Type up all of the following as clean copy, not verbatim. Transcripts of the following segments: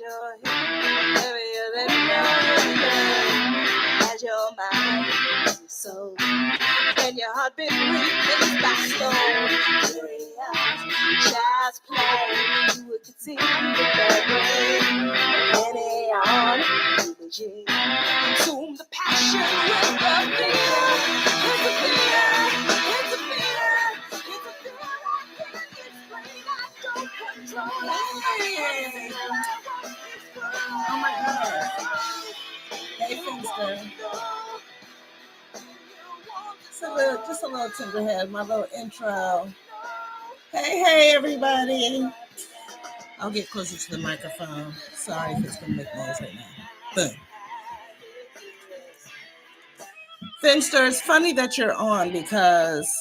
your head heavier than yours, as your mind and your soul, and your heart been replaced by stone. Child's play, you would see the bad way, any on the G. Consume the passion with the fear. It's a fear, it's a fear, it's a fear I can't explain. I don't control it. Oh my goodness. Hey, Finster. Just a little Tinderhead, my little intro. Hey, everybody. I'll get closer to the microphone. Sorry if it's going to make noise right now. Boom. Finster, it's funny that you're on because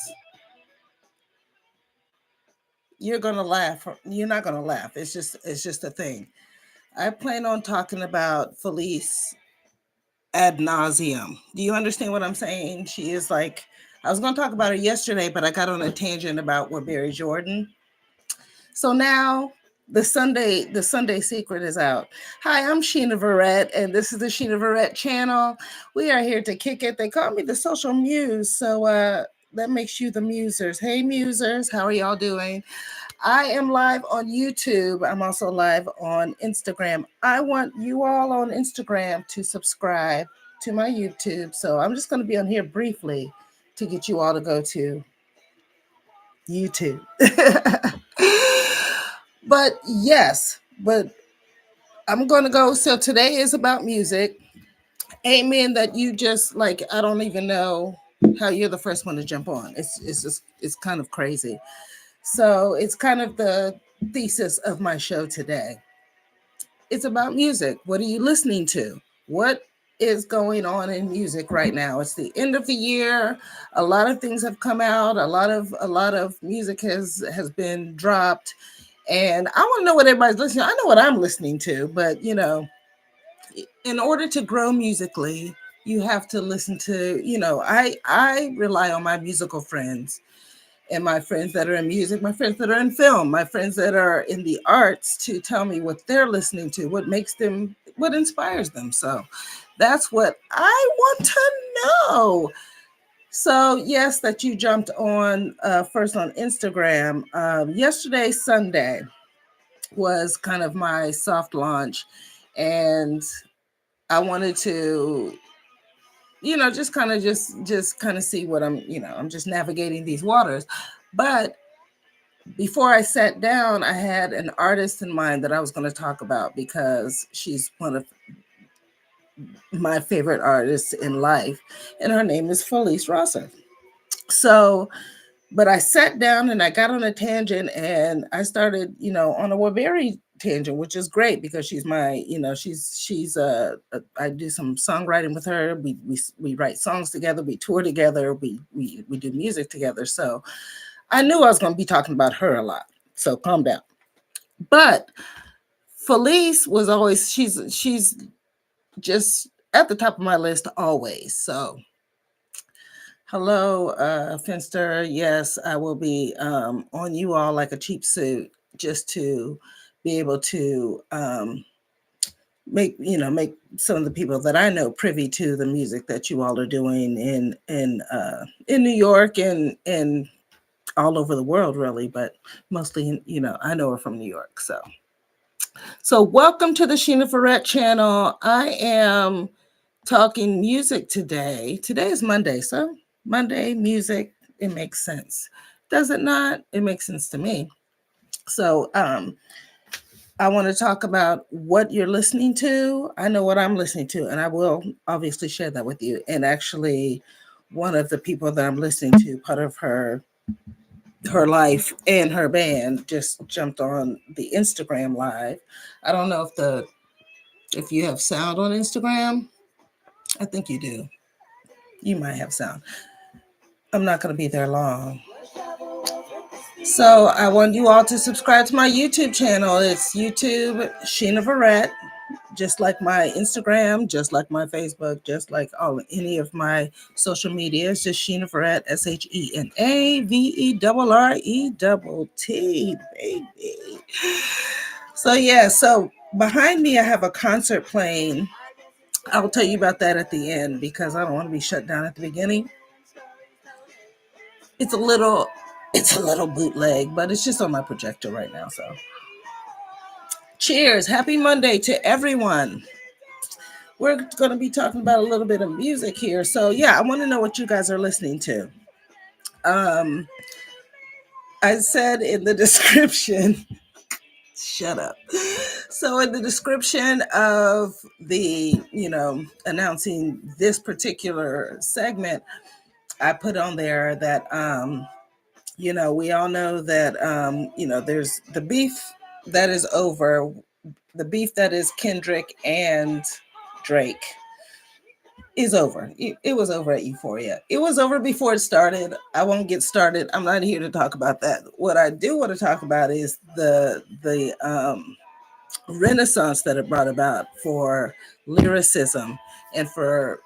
you're going to laugh. You're not going to laugh. It's just a thing. I plan on talking about Felice ad nauseum. Do you understand what I'm saying? She is like, I was going to talk about her yesterday, but I got on a tangent about Barry Jordan. So now the Sunday Secret is out. Hi, I'm Sheena Verrett, and this is the Sheena Verrett channel. We are here to kick it. They call me the social muse, so that makes you the musers. Hey, musers, how are y'all doing? I am live on YouTube. I'm also live on Instagram. I want you all on Instagram to subscribe to my YouTube. So I'm just going to be on here briefly to get you all to go to YouTube. But I'm going to go. So today is about music. Amen. That you just like, I don't even know how you're the first one to jump on. It's kind of crazy. So it's kind of the thesis of my show today. It's about music. What are you listening to? What is going on in music right now? It's the end of the year. A lot of things have come out. A lot of music has been dropped. And I want to know what everybody's listening to. I know what I'm listening to, but in order to grow musically, you have to listen to, I rely on my musical friends and my friends that are in music, my friends that are in film, my friends that are in the arts to tell me what they're listening to, what makes them, what inspires them. So that's what I want to know. So yes, that you jumped on first on Instagram. Yesterday, Sunday, was kind of my soft launch, and I wanted to just kind of see what I'm just navigating these waters. But before I sat down, I had an artist in mind that I was going to talk about because she's one of my favorite artists in life, and her name is Felice Rosser. So but I sat down and I got on a tangent, and I started, on a Barry tangent, which is great because she's my, she's I do some songwriting with her. We write songs together, we tour together, we do music together. So I knew I was going to be talking about her a lot. So calm down. But Felice was always, she's just at the top of my list always. So hello, Finster. Yes, I will be on you all like a cheap suit just to be able to make some of the people that I know privy to the music that you all are doing in New York and all over the world, really, but mostly, I know her from New York. So welcome to the Sheena Verrett channel. I am talking music today. Today is Monday, so Monday music, it makes sense. Does it not? It makes sense to me. So I want to talk about what you're listening to. I know what I'm listening to, and I will obviously share that with you. And actually, one of the people that I'm listening to, part of her life and her band, just jumped on the Instagram live. I don't know if you have sound on Instagram. I think you do. You might have sound. I'm not going to be there long. So I want you all to subscribe to my YouTube channel. It's YouTube Sheena Verrett, just like my Instagram, just like my Facebook, just like any of my social media. It's just Sheena Verrett, ShenaVerrett, baby. So yeah, so Behind me, I have a concert playing. I'll tell you about that at the end because I don't want to be shut down at the beginning. It's a little, it's a little bootleg, but it's just on my projector right now. So, cheers! Happy Monday to everyone. We're going to be talking about a little bit of music here. So, yeah, I want to know what you guys are listening to. Um, I said in the description, shut up. So in the description of the, announcing this particular segment, I put on there that, we all know that, there's the beef that is over, the beef that is Kendrick and Drake is over. It was over at Euphoria. It was over before it started. I won't get started. I'm not here to talk about that. What I do want to talk about is the renaissance that it brought about for lyricism and for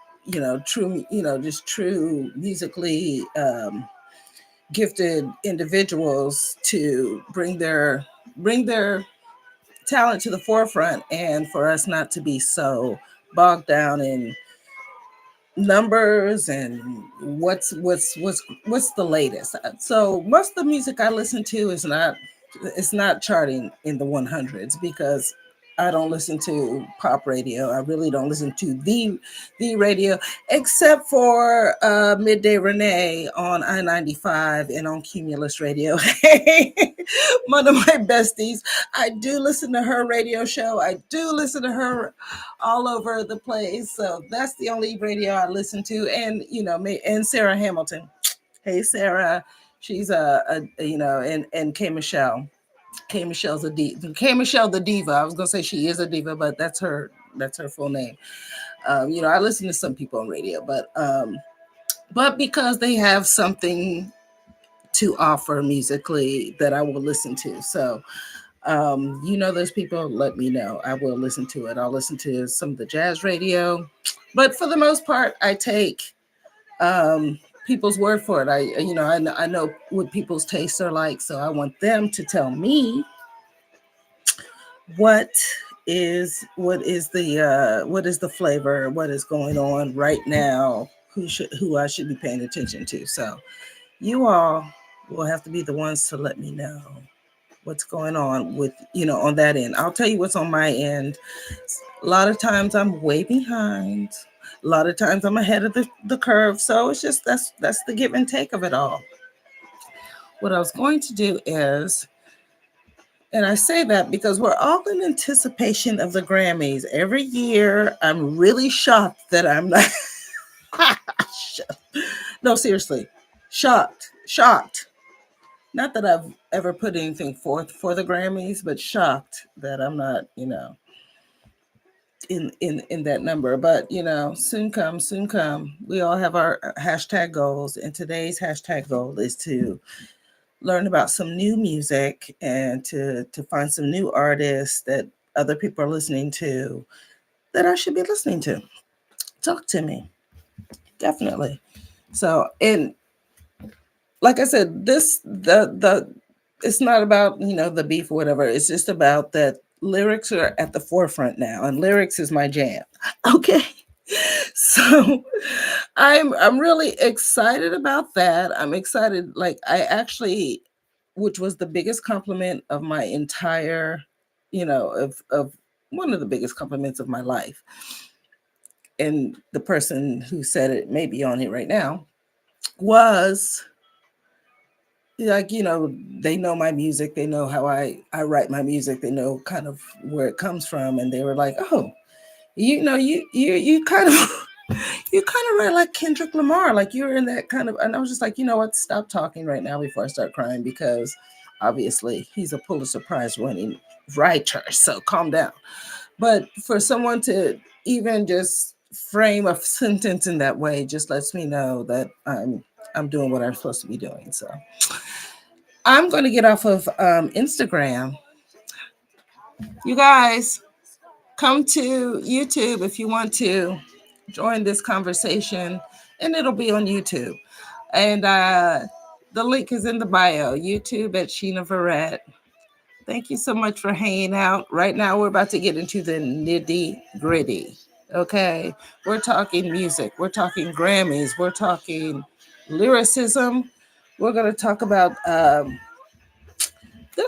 true just true musically gifted individuals to bring their talent to the forefront, and for us not to be so bogged down in numbers and what's the latest. So most of the music I listen to is not, it's not charting in the 100s because I don't listen to pop radio. I really don't listen to the radio, except for Midday Renee on I-95 and on Cumulus Radio. One of my besties. I do listen to her radio show. I do listen to her all over the place. So that's the only radio I listen to. And and Sarah Hamilton. Hey Sarah, she's and K Michelle. K Michelle's a diva. K Michelle the diva. I was gonna say she is a diva, but that's her full name. I listen to some people on radio, but because they have something to offer musically that I will listen to. So those people, let me know. I will listen to it. I'll listen to some of the jazz radio. But for the most part, I take people's word for it. I know what people's tastes are like, so I want them to tell me what is the flavor, what is going on right now, who I should be paying attention to. So you all will have to be the ones to let me know what's going on with on that end. I'll tell you what's on my end. A lot of times I'm way behind. A lot of times I'm ahead of the curve. So it's just that's the give and take of it all. What I was going to do is, and I say that because we're all in anticipation of the Grammys. Every year I'm really shocked that I'm not no, seriously. Shocked. Not that I've ever put anything forth for the Grammys, but shocked that I'm not, in that number. But soon come. We all have our hashtag goals, and today's hashtag goal is to learn about some new music and to find some new artists that other people are listening to that I should be listening to. Talk to me. Definitely. So, and like I said, it's not about the beef or whatever. It's just about that lyrics are at the forefront now, and lyrics is my jam. Okay, so I'm really excited about that. I'm excited. Like I actually, which was the biggest compliment of my entire, of one of the biggest compliments of my life, and the person who said it may be on it right now was like they know my music, they know how I write my music, they know kind of where it comes from, and they were like, oh, you kind of you kind of write like Kendrick Lamar, like you're in that kind of. And I was just like, you know what, stop talking right now before I start crying, because obviously he's a Pulitzer Prize winning writer, so calm down. But for someone to even just frame a sentence in that way just lets me know that I'm doing what I'm supposed to be doing. So I'm going to get off of Instagram. You guys, come to YouTube if you want to join this conversation, and it'll be on YouTube. And the link is in the bio. YouTube at Sheena Verrett. Thank you so much for hanging out. Right now, we're about to get into the nitty gritty. Okay. We're talking music, we're talking Grammys, we're talking lyricism. We're going to talk about, there's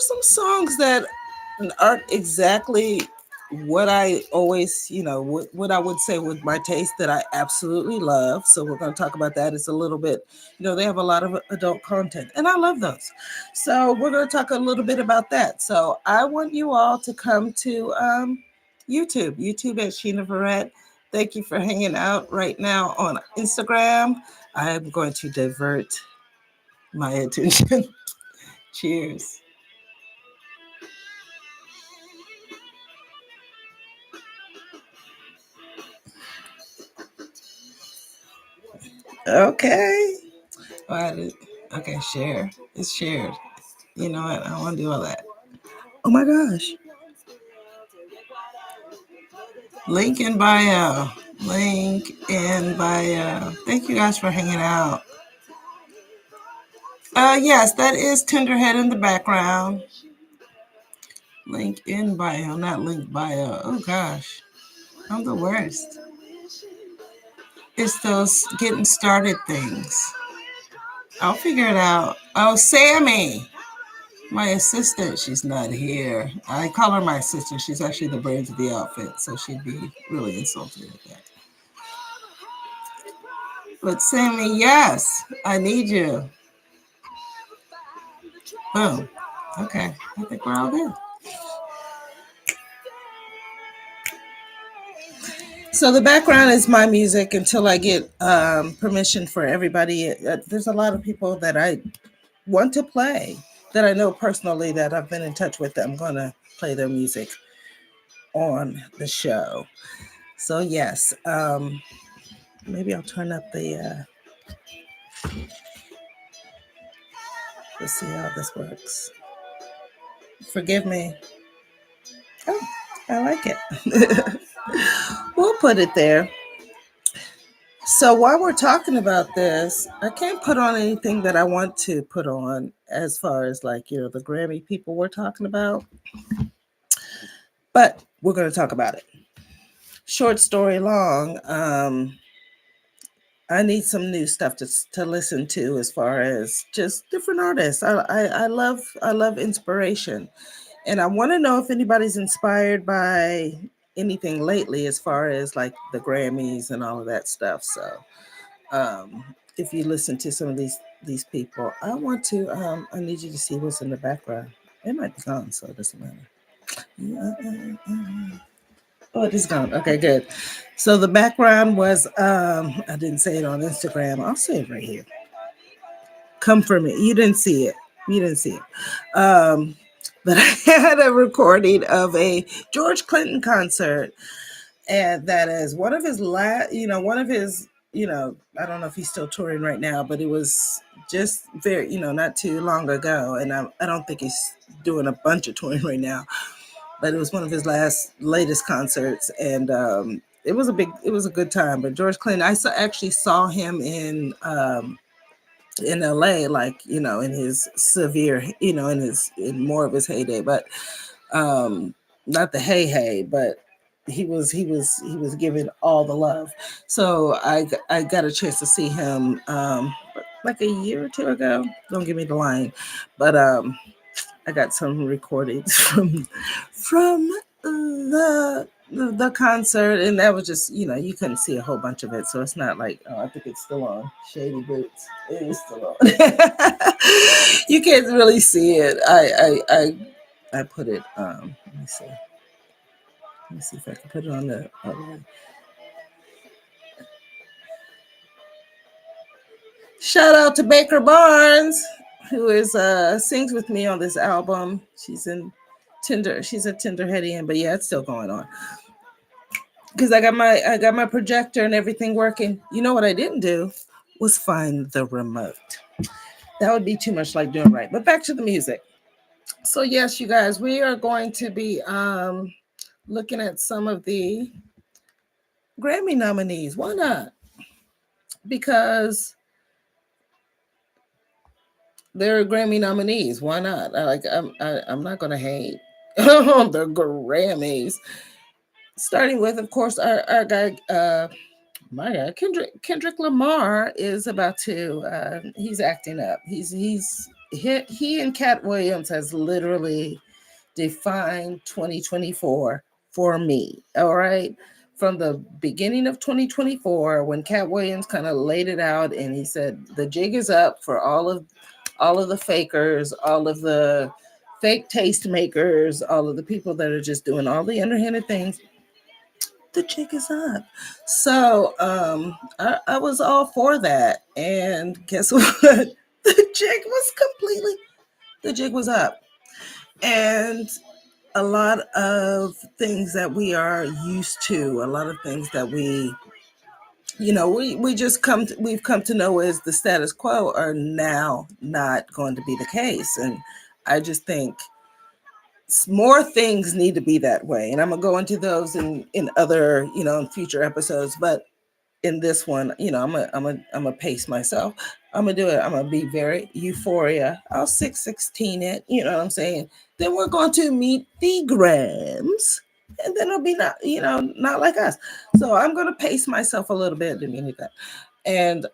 some songs that aren't exactly what I always, what I would say with my taste that I absolutely love. So we're going to talk about that. It's a little bit, they have a lot of adult content, and I love those. So we're going to talk a little bit about that. So I want you all to come to YouTube at Sheena Verrett. Thank you for hanging out right now on Instagram. I'm going to divert my attention. Cheers. Okay. Okay, share. It's shared. You know what? I don't want to do all that. Oh my gosh. Link in bio. Link in bio. Thank you guys for hanging out. Yes, that is Tenderhead in the background. Link in bio, not link bio. Oh gosh. I'm the worst. It's those getting started things. I'll figure it out. Oh, Sammy. My assistant, she's not here. I call her my assistant. She's actually the brains of the outfit, so she'd be really insulted at that. But Sammy, yes, I need you. Boom. Okay, I think we're all good. So the background is my music until I get permission for everybody. There's a lot of people that I want to play that I know personally that I've been in touch with. I'm going to play their music on the show. So yes, maybe I'll turn up the. Let's see how this works. Forgive me. Oh, I like it. We'll put it there. So while we're talking about this, I can't put on anything that I want to put on as far as like, the Grammy people we're talking about. But we're going to talk about it. Short story long. I need some new stuff to listen to as far as just different artists. I love inspiration, and I want to know if anybody's inspired by anything lately as far as like the Grammys and all of that stuff. So if you listen to some of these people, I need you to see what's in the background. It might be gone, so it doesn't matter. Oh, it is gone. Okay, good. So the background was I didn't say it on Instagram. I'll say it right here. Come for me. You didn't see it. You didn't see it. But I had a recording of a George Clinton concert, and that is one of his I don't know if he's still touring right now, but it was just very, not too long ago, and I don't think he's doing a bunch of touring right now, but it was one of his latest concerts, and it was a good time. But George Clinton, actually saw him in LA, like, in his severe, in more of his heyday, but not the hey, but he was giving all the love. So I got a chance to see him like a year or two ago. Don't give me the line, but I got some recordings from the concert, and that was just, you couldn't see a whole bunch of it, so it's not like, I think it's still on Shady Boots. It is still on. You can't really see it. I put it. Let me see if I can put it on the other. Shout out to Baker Barnes, who is sings with me on this album. She's a Tenderheadian, but yeah, it's still going on. Because I got my projector and everything working. You know what I didn't do was find the remote. That would be too much like doing right. But back to the music. So yes, you guys, we are going to be looking at some of the Grammy nominees. Why not? Because They're Grammy nominees. Why not? I'm not gonna hate on the Grammys. Starting with, of course, our guy, my God, Kendrick Lamar is about to. He's acting up. He and Cat Williams has literally defined 2024 for me. All right. From the beginning of 2024, when Cat Williams kind of laid it out and he said the jig is up for all of the fakers, all of the fake tastemakers, all of the people that are just doing all the underhanded things. The jig is up. So I was all for that. And guess what? The jig was up. And a lot of things that we are used to, a lot of things that we've come to know as the status quo are now not going to be the case. And I just think more things need to be that way. And I'm gonna go into those in other, in future episodes. But in this one, I'm a pace myself. I'm gonna do it. I'm gonna be very euphoria. I'll 616 it. You know what I'm saying? Then we're going to meet the Grams, and then it'll be not like us. So I'm gonna pace myself a little bit. Didn't mean to do that, and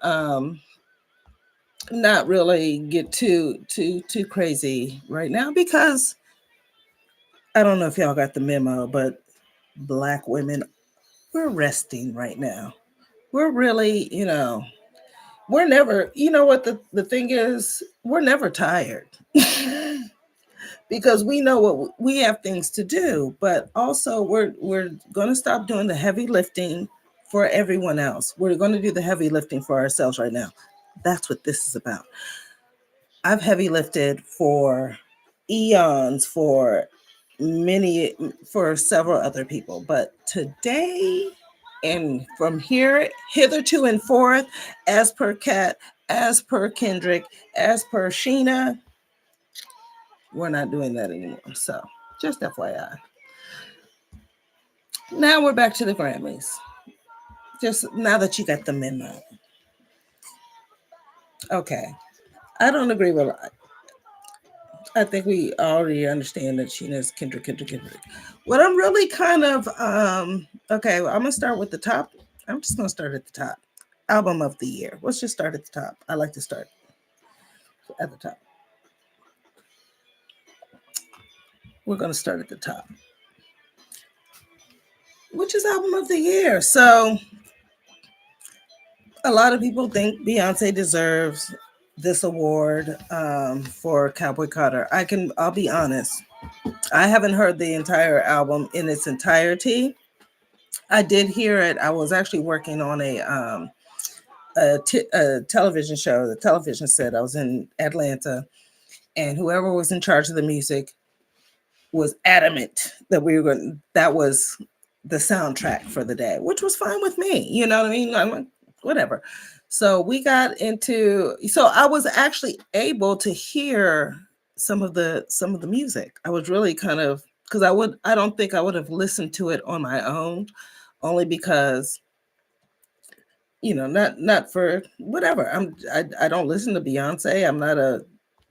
not really get too crazy right now because I don't know if y'all got the memo, but Black women, we're resting right now. We're really, we're never, you know what the thing is, we're never tired because we know what we have things to do, but also we're going to stop doing the heavy lifting for everyone else. We're going to do the heavy lifting for ourselves right now. That's what this is about. I've heavy lifted for eons for several other people, but today and from here hitherto and forth, as per Kat, as per Kendrick, as per Sheena, we're not doing that anymore. So just FYI. Now we're back to the Grammys. Just now that you got the memo. Okay. I don't agree with I think we already understand that Sheena's Kendrick. What I'm really kind of okay, well, I'm gonna start with the top. I'm just gonna start at the top. Album of the year. Let's just start at the top. I like to start at the top. We're gonna start at the top. Which is album of the year? So a lot of people think Beyonce deserves this award for Cowboy Carter. I'll be honest. I haven't heard the entire album in its entirety. I did hear it. I was actually working on a television show. The television set. I was in Atlanta, and whoever was in charge of the music was adamant that we were going. That was the soundtrack for the day, which was fine with me. You know what I mean? I'm like, whatever. So we got into. So I was actually able to hear some of the music. I was really kind of because I don't think I would have listened to it on my own, only because not for whatever. I don't listen to Beyonce. I'm not a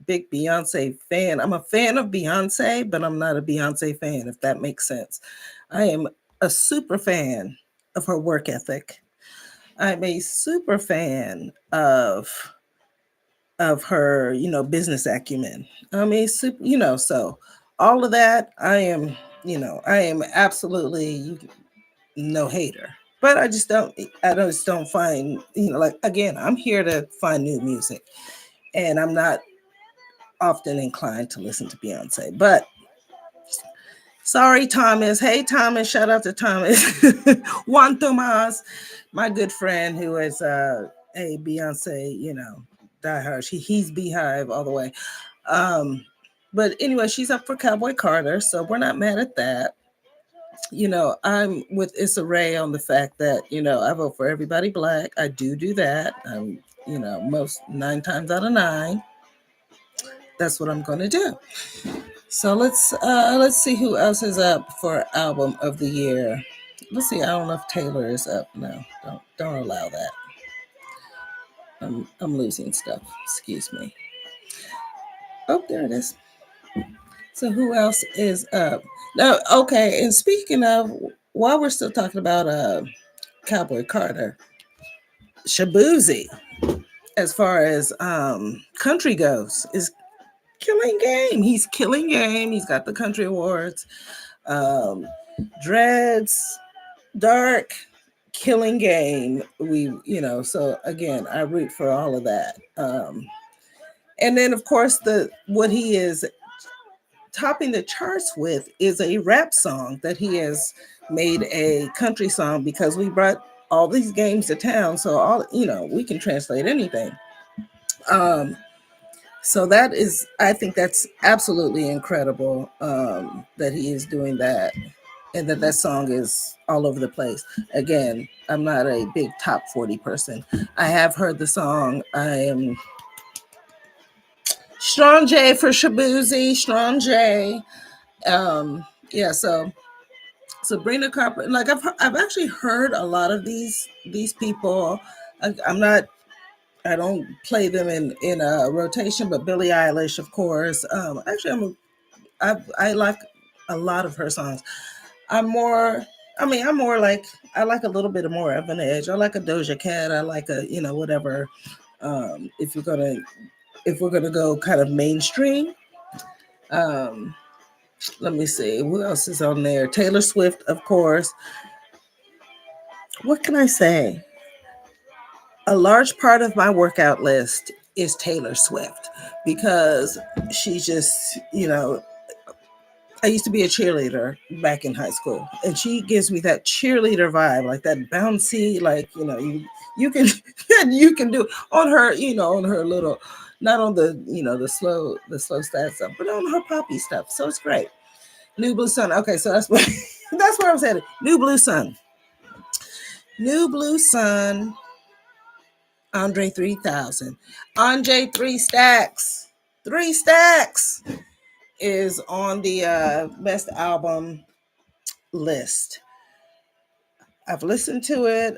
big Beyonce fan. I'm a fan of Beyonce, but I'm not a Beyonce fan, if that makes sense. I am a super fan of her work ethic. I'm a super fan of her, business acumen. I mean, so all of that, I am absolutely no hater. But I just don't find, like, again, I'm here to find new music. And I'm not often inclined to listen to Beyonce. But sorry, Thomas. Hey, Thomas. Shout out to Thomas. Juan Tomas, my good friend who is a Beyonce, diehard. He's Beehive all the way. But anyway, she's up for Cowboy Carter, so we're not mad at that. I'm with Issa Rae on the fact that, I vote for everybody Black. I do that. Most 9 times out of 9, that's what I'm going to do. So let's see who else is up for album of the year. Let's see. I don't know if Taylor is up. No, don't allow that. I'm losing stuff. Excuse me. Oh, there it is. So who else is up? No, okay. And speaking of, while we're still talking about Cowboy Carter, Shabuzi, as far as country goes, is killing game. He's killing game. He's got the country awards. Um, Dreads, Dark, killing game. So again, I root for all of that. And then of course the what he is topping the charts with is a rap song that he has made a country song because we brought all these games to town. So we can translate anything. Um, so that is, I think that's absolutely incredible that he is doing that and that song is all over the place. Again, I'm not a big top 40 person. I have heard the song. I am Strong J for Shabuzi, Strong J. Yeah, so Sabrina Carpenter, like I've actually heard a lot of these people. I'm not, I don't play them in a rotation, but Billie Eilish, of course. I like a lot of her songs. I'm more, I'm more like, I like a little bit more of an edge. I like a Doja Cat. I like a, whatever. If we're gonna go kind of mainstream, um, let me see who else is on there. Taylor Swift, of course. What can I say? A large part of my workout list is Taylor Swift because she's just, I used to be a cheerleader back in high school, and she gives me that cheerleader vibe, like that bouncy, like you can you can do on her, on her little, not on the the slow stat stuff, but on her poppy stuff. So it's great. New Blue Sun. Okay, so that's what that's where I'm saying. New Blue Sun. New Blue Sun. Andre 3000. Andre 3 Stacks. 3 Stacks is on the best album list. I've listened to it.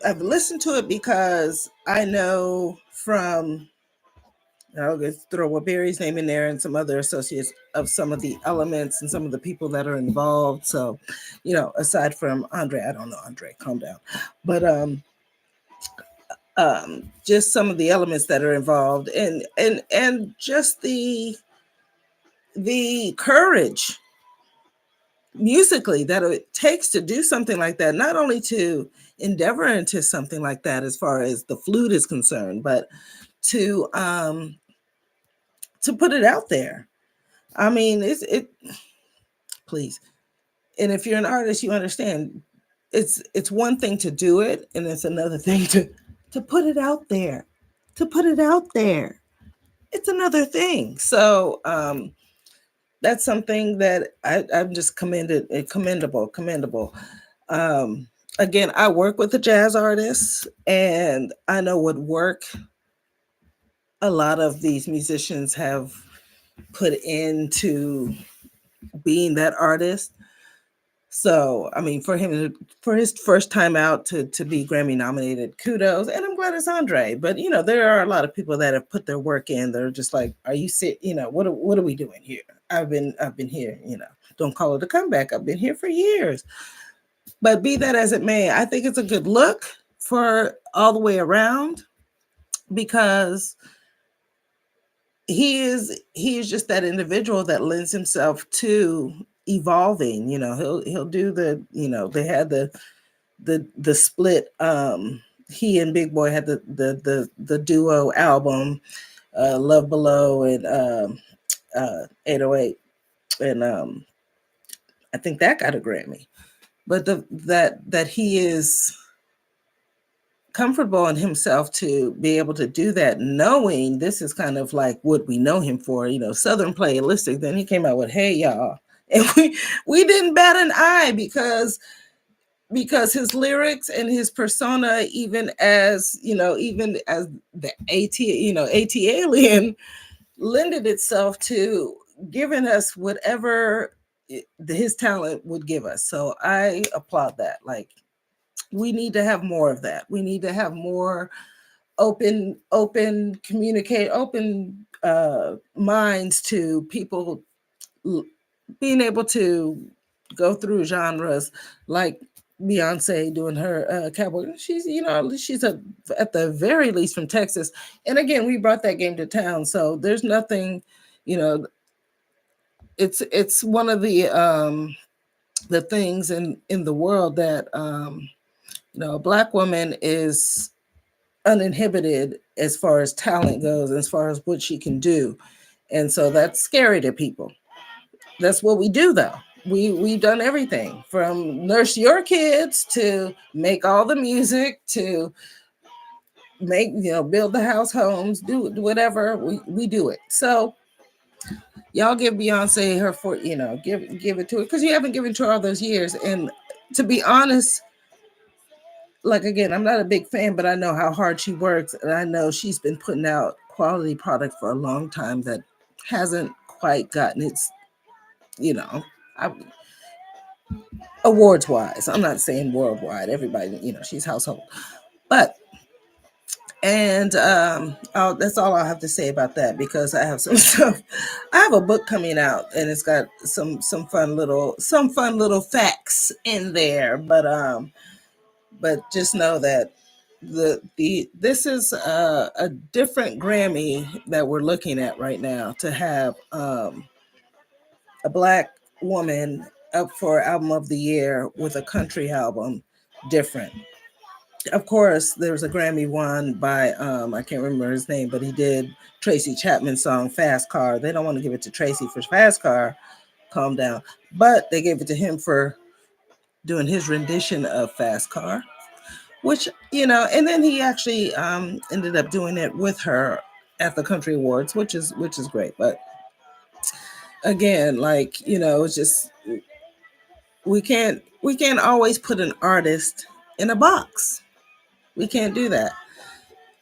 I've listened to it because I know from, I'll just throw a Barry's name in there and some other associates of some of the elements and some of the people that are involved. So, aside from Andre, I don't know Andre, calm down. But just some of the elements that are involved and just the courage musically that it takes to do something like that, not only to endeavor into something like that as far as the flute is concerned, but to put it out there. I mean, it please. And if you're an artist, you understand it's one thing to do it, and it's another thing to put it out there. To put it out there. It's another thing. So that's something that I'm just commendable. Again, I work with the jazz artists, and I know what work a lot of these musicians have put into being that artist. So, I mean, for his first time out to be Grammy nominated, kudos. And I'm glad it's Andre. But there are a lot of people that have put their work in. They're just like, "Are you sick? What are we doing here? I've been here. Don't call it a comeback. I've been here for years." But be that as it may, I think it's a good look for all the way around because he is just that individual that lends himself to evolving. He'll do they had the split. He and Big Boy had the duo album, Love Below and 808, and I think that got a Grammy. But that he is comfortable in himself to be able to do that, knowing this is kind of like what we know him for, Southern Playalistic. Then he came out with Hey Y'all, and we didn't bat an eye because his lyrics and his persona, even as the AT alien, lended itself to giving us whatever his talent would give us. So I applaud that. Like, we need to have more of that. We need to have more communicate, open minds to people being able to go through genres like Beyonce doing her cowboy. She's, she's at the very least from Texas. And again, we brought that game to town. So there's nothing, you know, it's one of the things in the world that a black woman is uninhibited as far as talent goes, as far as what she can do. And so that's scary to people. That's what we do though. We've done everything from nurse your kids to make all the music to make, build the house homes, do whatever. We do it. So y'all give Beyonce her for, give it to her, because you haven't given to her all those years. And to be honest, like, again, I'm not a big fan, but I know how hard she works, and I know she's been putting out quality product for a long time that hasn't quite gotten its, I, awards wise. I'm not saying worldwide. Everybody, she's household, but that's all I'll have to say about that, because I have some stuff. I have a book coming out, and it's got some fun little facts in there, but just know that this is a different Grammy that we're looking at right now, to have a black woman up for album of the year with a country album. Different. Of course, there was a Grammy won by I can't remember his name, but he did Tracy Chapman's song Fast Car. They don't want to give it to Tracy for Fast Car, calm down, but they gave it to him for doing his rendition of Fast Car, which, and then he actually ended up doing it with her at the Country Awards, which is great. But again, like, it's just, we can't always put an artist in a box. We can't do that.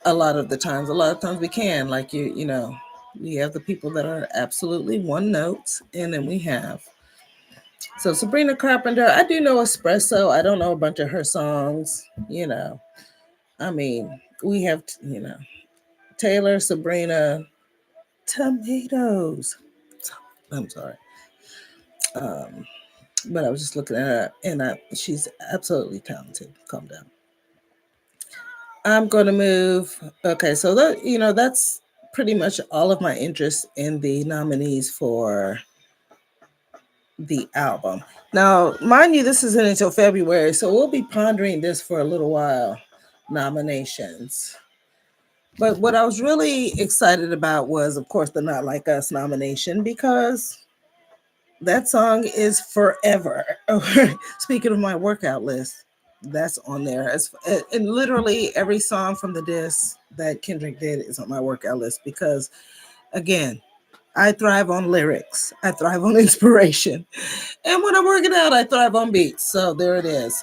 A lot of times we can, like, we have the people that are absolutely one notes, and then we have, so Sabrina Carpenter, I do know Espresso. I don't know a bunch of her songs, I mean, we have, Taylor, Sabrina, Tomatoes. I'm sorry. But I was just looking at her, and she's absolutely talented. Calm down. I'm going to move. Okay, so that's pretty much all of my interest in the nominees for the album. Now, mind you, this isn't until February, so we'll be pondering this for a little while. Nominations. But what I was really excited about was, of course, the Not Like Us nomination, because that song is forever. Speaking of my workout list, that's on there. And literally every song from the disc that Kendrick did is on my workout list, because, again, I thrive on lyrics. I thrive on inspiration. And when I'm working out, I thrive on beats. So there it is.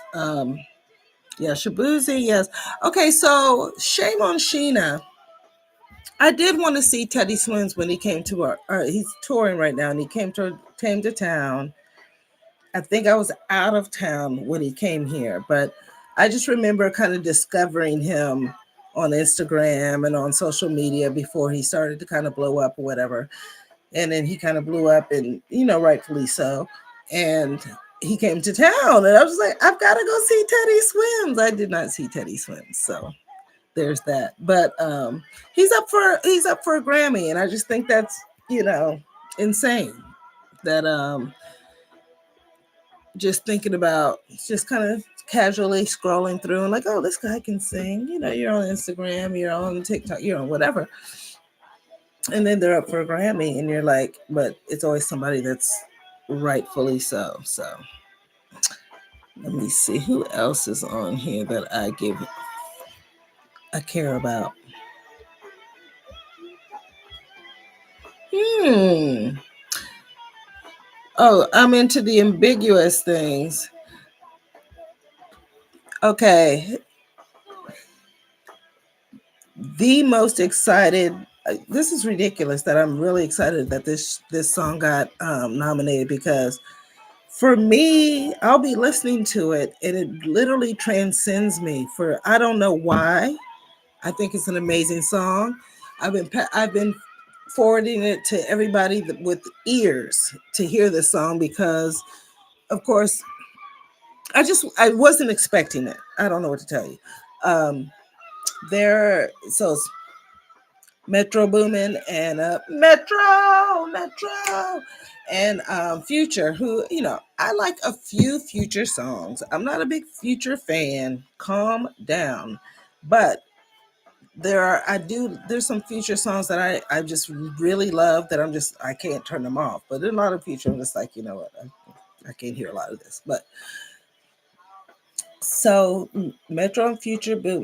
Yeah, Shabuzi, yes. Okay, so shame on Sheena. I did want to see Teddy Swims when he came to he's touring right now, and he came to town. I think I was out of town when he came here, but I just remember kind of discovering him on Instagram and on social media before he started to kind of blow up or whatever. And then he kind of blew up, and, rightfully so. And he came to town, and I was like, I've got to go see Teddy Swims. I did not see Teddy Swims, so there's that. But he's up for a Grammy, and I just think that's, insane. That just thinking about, just kind of casually scrolling through and like, oh, this guy can sing. You're on Instagram, you're on TikTok, you're on whatever, and then they're up for a Grammy, and you're like, but it's always somebody that's rightfully so. So let me see who else is on here that I care about. Oh, I'm into the ambiguous things. Okay. The most excited, this is ridiculous that I'm really excited that this song got nominated, because for me, I'll be listening to it and it literally transcends me. For I don't know why, I think it's an amazing song. I've been forwarding it to everybody with ears to hear this song because, of course, I wasn't expecting it. I don't know what to tell you. Um, it's Metro Boomin and Metro and Future, who I like a few Future songs. I'm not a big Future fan. Calm down, but there's some Future songs that I just really love that I can't turn them off. But there's a lot of Future I'm just like, you know what, I can't hear a lot of this. But so Metro and Future Boom,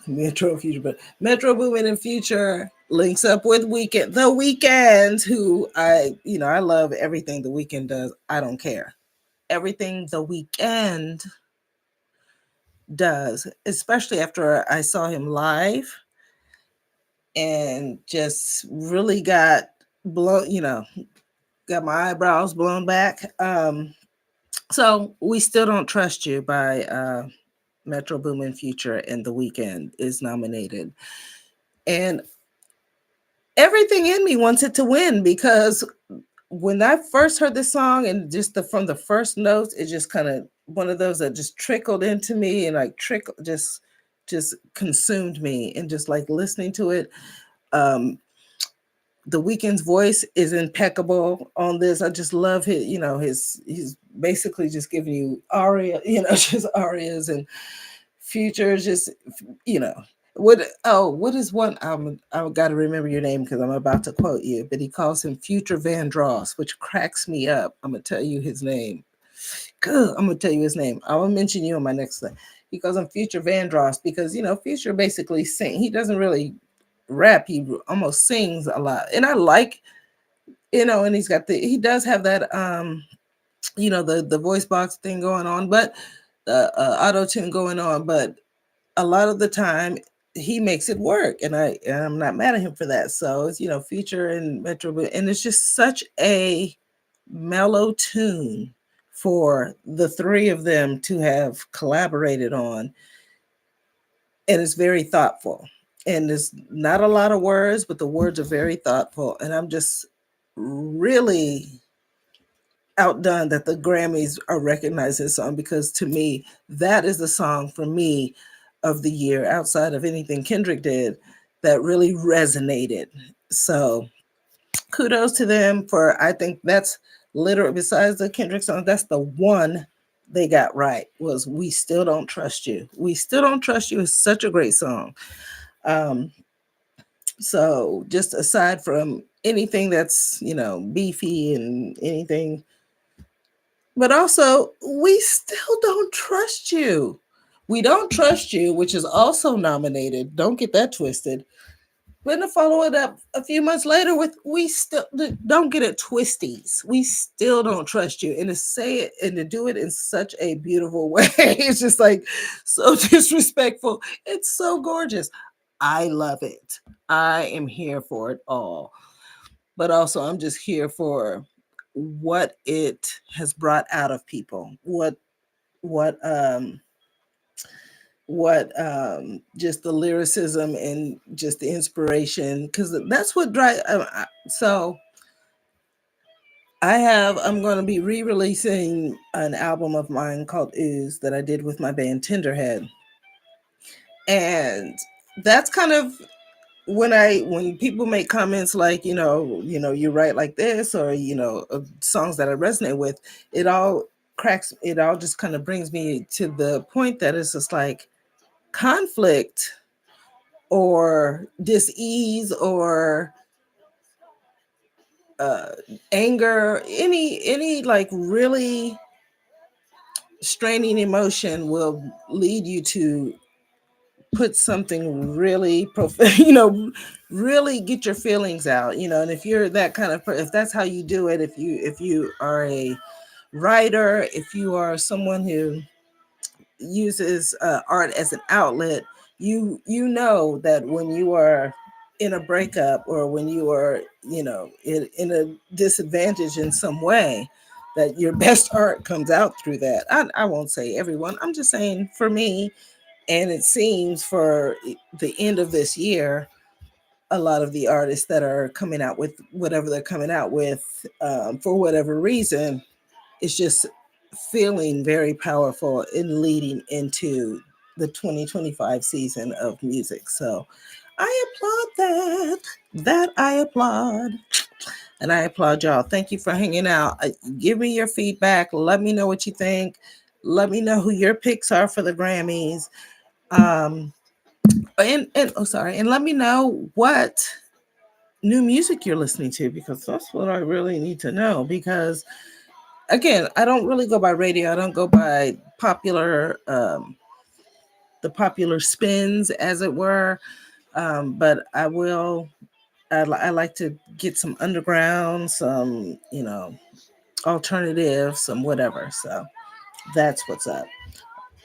Metro and Future, but Metro Boomin and Future links up with The Weekend, who I love everything The Weekend does. I don't care everything The Weekend does, especially after I saw him live and just really got blown, got my eyebrows blown back. So We Still Don't Trust You by Metro Boomin, Future, and The Weekend is nominated. And everything in me wants it to win because when I first heard this song and just from the first notes, it just kind of one of those that just trickled into me and like just consumed me, and just like listening to it. Um, the Weeknd's voice is impeccable on this. I just love he's basically just giving you aria, just arias, and Future just, you know, what is one album? I've got to remember your name because I'm about to quote you, but he calls him Future Vandross, which cracks me up. I'm gonna tell you his name. Good. I'm gonna tell you his name. I will mention you on my next thing. He calls him Future Vandross because Future basically sing. He doesn't really rap. He almost sings a lot, and I like, and he does have that the voice box thing going on, but the auto tune going on, but a lot of the time he makes it work, and I'm not mad at him for that. So it's Future and Metro, and it's just such a mellow tune for the three of them to have collaborated on, and it's very thoughtful. And there's not a lot of words, but the words are very thoughtful, and I'm just really outdone that the Grammys are recognizing this song, because to me, that is the song for me of the year outside of anything Kendrick did that really resonated. So kudos to them for, I think that's literally, besides the Kendrick song, that's the one they got right, was We Still Don't Trust You. We Still Don't Trust You is such a great song. So just aside from anything that's, beefy and anything, but also, We Still Don't Trust You. We Don't Trust You, which is also nominated. Don't get that twisted. We're going to follow it up a few months later with We Still, don't get it twisties. We Still Don't Trust You. And to say it and to do it in such a beautiful way, it's just like so disrespectful. It's so gorgeous. I love it. I am here for it all. But also, I'm just here for what it has brought out of people, what just the lyricism and just the inspiration, because that's what drive. So I'm going to be re-releasing an album of mine called Ooze that I did with my band Tenderhead, and that's kind of when people make comments like you write like this, or songs that I resonate with, it all just kind of brings me to the point that it's just like conflict or dis-ease or uh anger, any like really straining emotion will lead you to put something really really get your feelings out, and if you're that kind of if that's how you do it, if you are a writer, if you are someone who uses art as an outlet, you know that when you are in a breakup, or when you are in a disadvantage in some way, that your best art comes out through that. I won't say everyone, I'm just saying for me, And it seems for the end of this year, a lot of the artists that are coming out with whatever they're coming out with, for whatever reason, is just feeling very powerful in leading into the 2025 season of music. So I applaud that. That I applaud. And I applaud y'all. Thank you for hanging out. Give me your feedback. Let me know what you think. Let me know who your picks are for the Grammys. Um, and oh, sorry. And let me know what new music you're listening to, because that's what I really need to know. Because again, I don't really go by radio. I don't go by popular, the popular spins, as it were. But I will. I like to get some underground, some alternative, some whatever. So that's what's up.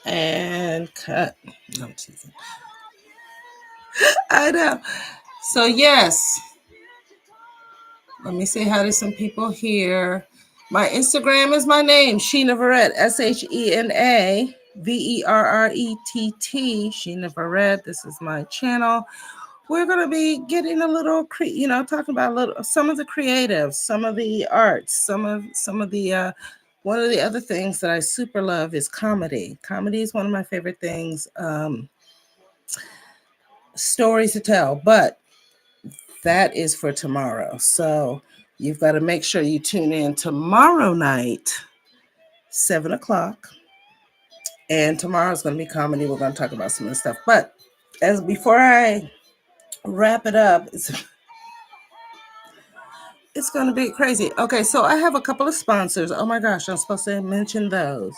And cut. No, I'm teasing. I know. So yes, let me say hi to some people here. My Instagram is my name, Sheena Verrett, ShenaVerrett, Sheena Verrett. This is my channel. We're going to be getting a little, talking about a little, some of the creatives, some of the arts, some of the, one of the other things that I super love is comedy. Comedy is one of my favorite things, stories to tell, but that is for tomorrow. So you've got to make sure you tune in tomorrow night, 7 o'clock. And tomorrow's going to be comedy. We're going to talk about some of the stuff. But as before I wrap it up, it's going to be crazy. Okay, so I have a couple of sponsors. Oh my gosh, I'm supposed to mention those.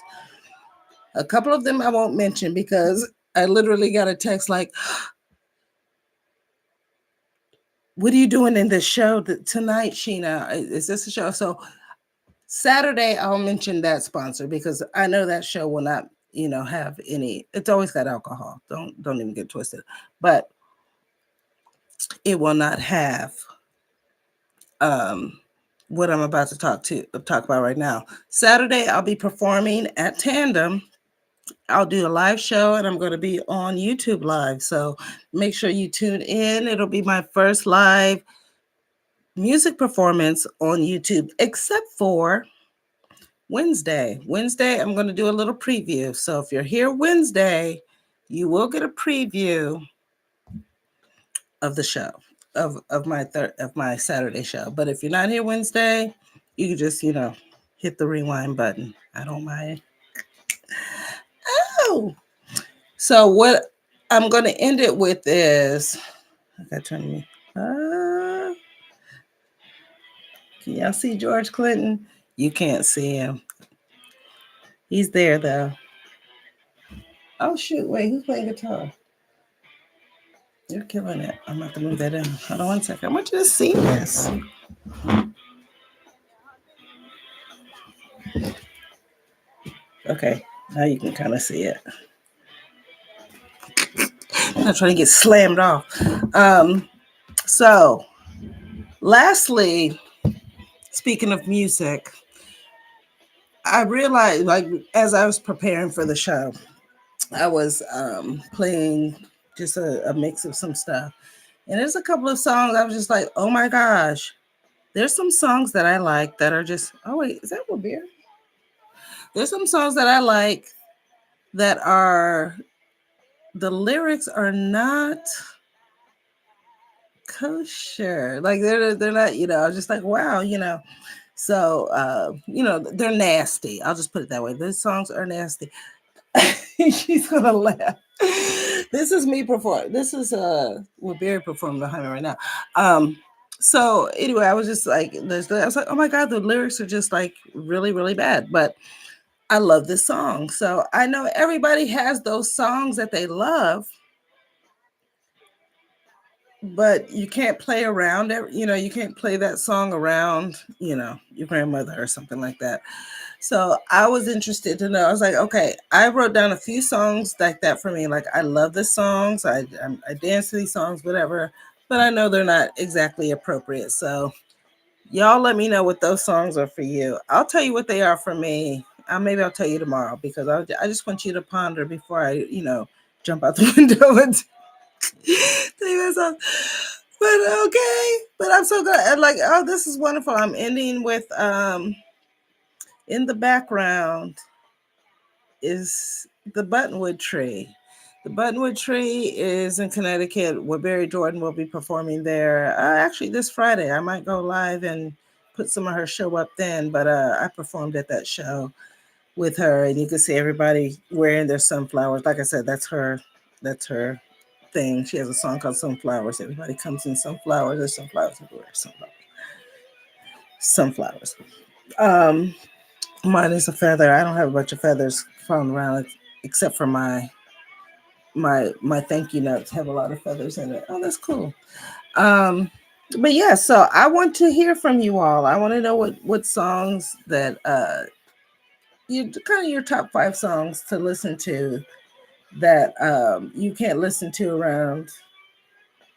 A couple of them I won't mention because I literally got a text like, what are you doing in this show tonight, Sheena? Is this a show? So Saturday, I'll mention that sponsor because I know that show will not, have any. It's always got alcohol. Don't even get twisted. But it will not have what I'm about to talk about right now. Saturday, I'll be performing at Tandem. I'll do a live show and I'm going to be on YouTube Live. So make sure you tune in. It'll be my first live music performance on YouTube, except for Wednesday. Wednesday, I'm going to do a little preview. So if you're here Wednesday, you will get a preview of the show, of my Saturday show. But if you're not here Wednesday, you can just, hit the rewind button. I don't mind. Oh. So what I'm going to end it with is, I got to turn me. Can y'all see George Clinton? You can't see him. He's there though. Oh shoot! Wait, who's playing guitar? You're killing it. I'm about to move that in. Hold on 1 second. I want you to see this. Okay, now you can kind of see it. I'm not trying to get slammed off. So, lastly, speaking of music, I realized, like, as I was preparing for the show, I was playing just a mix of some stuff. And there's a couple of songs I was just like, oh my gosh. There's some songs that I like that are just, oh wait, is that what beer? There's some songs that I like that are, the lyrics are not kosher. Like they're not, I was just like, wow, So they're nasty. I'll just put it that way. Those songs are nasty. She's gonna laugh. This is me perform. This is Barry performing behind me right now. So anyway, I was just like, I was like, oh my god, the lyrics are just like really, really bad. But I love this song. So I know everybody has those songs that they love, but you can't play around it. You can't play that song around, your grandmother or something like that. So I was interested to know. I was like, okay, I wrote down a few songs like that for me. Like, I love the songs. I dance to these songs, whatever, but I know they're not exactly appropriate. So y'all let me know what those songs are for you. I'll tell you what they are for me. Maybe I'll tell you tomorrow because I just want you to ponder before I, jump out the window and take myself. But okay. But I'm so glad. Like, oh, this is wonderful. I'm ending with in the background is the Buttonwood Tree. The Buttonwood Tree is in Connecticut, where Barry Jordan will be performing there. Actually, this Friday, I might go live and put some of her show up then. But I performed at that show with her, and you can see everybody wearing their sunflowers. Like I said, that's her. That's her thing. She has a song called Sunflowers. Everybody comes in sunflowers. There's sunflowers everywhere. Sunflowers. Sunflowers. Um, Mine is a feather. I don't have a bunch of feathers falling around except for my thank you notes have a lot of feathers in it. Oh, that's cool. Um, but yeah, so I want to hear from you all. I want to know what songs that you kind of your top 5 songs to listen to that you can't listen to around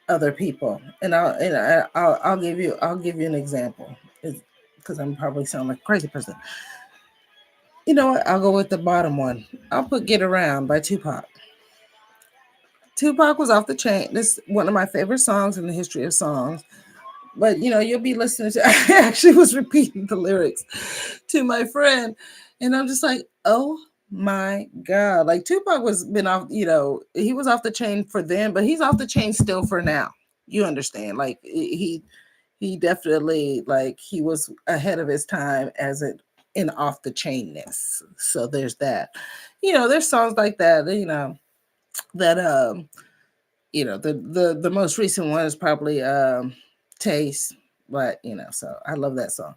other people. And I'll give you an example because I'm probably sound like a crazy person. You know what? I'll go with the bottom one. I'll put "Get Around" by Tupac. Tupac was off the chain. This is one of my favorite songs in the history of songs. But you know, you'll be listening to. I actually was repeating the lyrics to my friend, and I'm just like, oh my god! Like Tupac was been off. You know, he was off the chain for then, but he's off the chain still for now. You understand? Like he definitely like he was ahead of his time as it in off the chainness. So there's that. You know, there's songs like that. You know that you know the most recent one is probably Taste, but you know, so I love that song.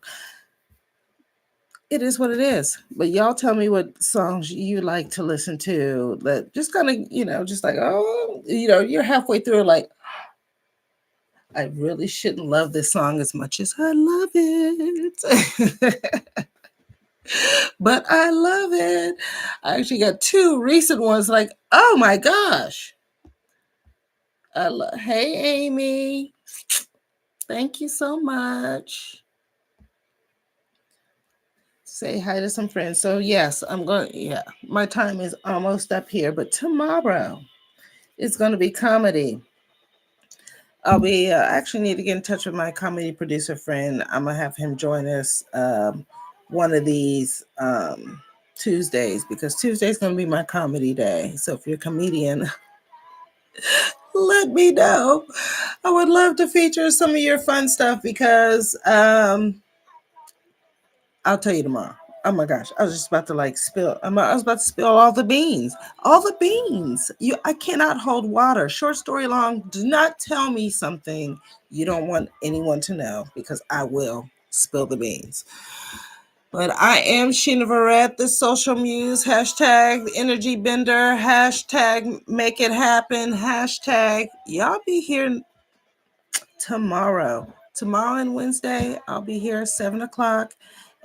It is what it is. But y'all tell me what songs you like to listen to that just kind of, you know, just like, oh, you know, you're halfway through like I really shouldn't love this song as much as I love it. But I love it. I actually got 2 recent ones like, oh my gosh. Hey Amy. Thank you so much. Say hi to some friends. So yes, I'm going. Yeah, my time is almost up here, but tomorrow is going to be comedy. I'll be actually need to get in touch with my comedy producer friend. I'm gonna have him join us one of these Tuesdays because Tuesday's gonna be my comedy day. So if you're a comedian, let me know. I would love to feature some of your fun stuff because I'll tell you tomorrow. Oh my gosh, I was just about to like spill. I was about to spill all the beans. All the beans. I cannot hold water. Short story long. Do not tell me something you don't want anyone to know because I will spill the beans. But I am Sheena Verrett, the social muse. Hashtag the energy bender. Hashtag make it happen. Hashtag y'all be here tomorrow. Tomorrow and Wednesday, I'll be here 7 o'clock.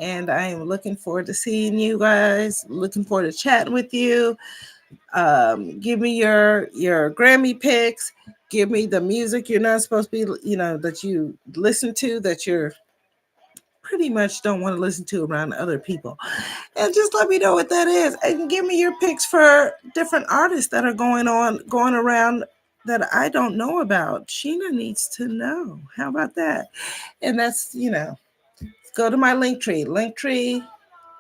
And I am looking forward to seeing you guys. Looking forward to chatting with you. Give me your Grammy picks. Give me the music you're not supposed to be, you know, that you listen to that you're pretty much don't want to listen to around other people. And just let me know what that is. And give me your picks for different artists that are going around that I don't know about. Sheena needs to know. How about that? And that's, you know, go to my Linktree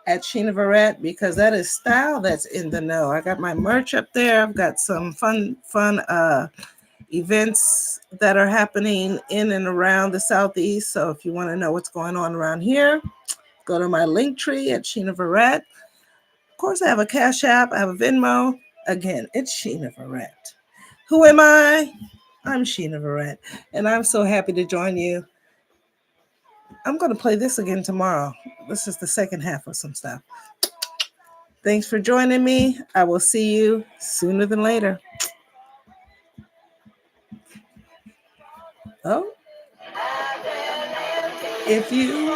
at Sheena Verrett, because that is style that's in the know. I got my merch up there. I've got some fun events that are happening in and around the Southeast. So if you want to know what's going on around here, go to my Linktree at Sheena Verrett. Of course, I have a Cash App. I have a Venmo. Again, it's Sheena Verrett. Who am I? I'm Sheena Verrett, and I'm so happy to join you. I'm going to play this again tomorrow. This is the second half of some stuff. Thanks for joining me. I will see you sooner than later. Oh, if you